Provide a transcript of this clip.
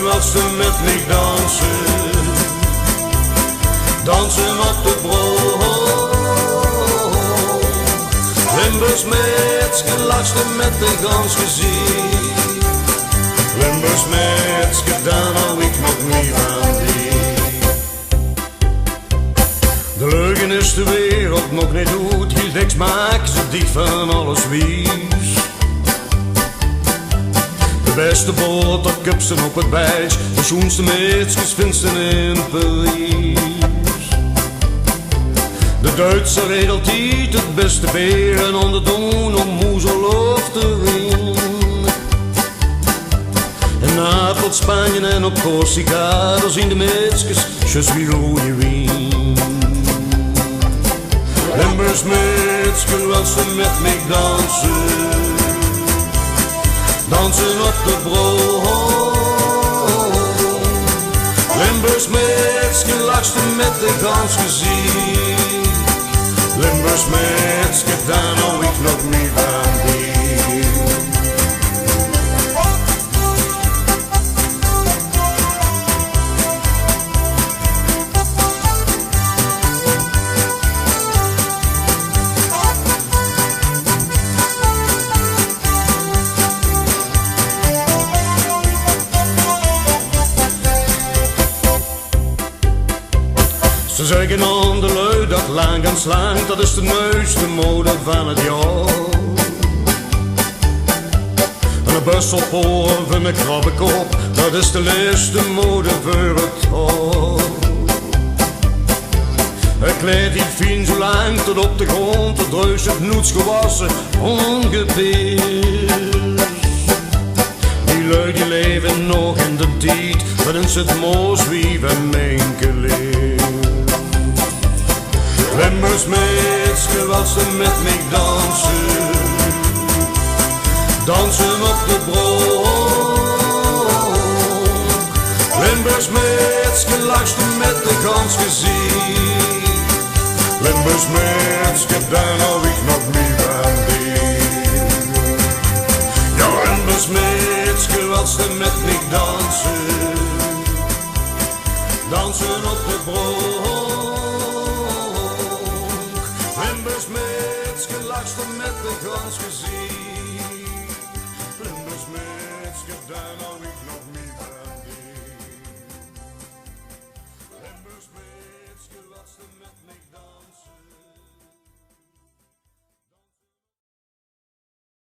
als ze met me dansen. Dansen op de brood. Limburgs meidske lachte met de gans gezicht. Limburgs meidske, daar hou ik nog niet van die. De leugen is de wereld nog niet doet, hield ik smaak ze dicht van alles wies. De beste boterkupsen op het bijs, de schoenste meidskes vindt ze in Parijs. De Duitser regelt niet het beste beren onder doen om moezel te winnen. In Napels, Spanje en op Corsica, daar zien de meidskes, je suis Louis Wien. Limburgs meidske, als ze met me dansen. Dansen op de brood. Limburgs meidske, lachte met de gans gezicht. Limburgs meidske, daar hou ik nog niet van die. Ze zeggen aan de lui dat lang en slank, dat is de neueste mode van het jaar. En een bus op oren van mijn krabbenkop, dat is de leerste mode voor het haar. Een kleed die fijn zo lang tot op de grond, tot reus het noets gewassen, ongepeerd. Die lui die leven nog in de tijd, waarin ze het moos wie van mijn geleerd. Limburgs meidske, als ze met me dansen. Dansen op de brood. Limburgs meidske, lachte met de gans gezicht. Limburgs meidske, daar hou ik nog niet van die. Ja, Limburgs meidske, als ze met me dansen. Dansen op de brood. Limburgs meidske, lachte met de gans gezicht. Limburgs meidske, daar hou ik nog niet van die. Limburgs meidske, lachte met me dansen.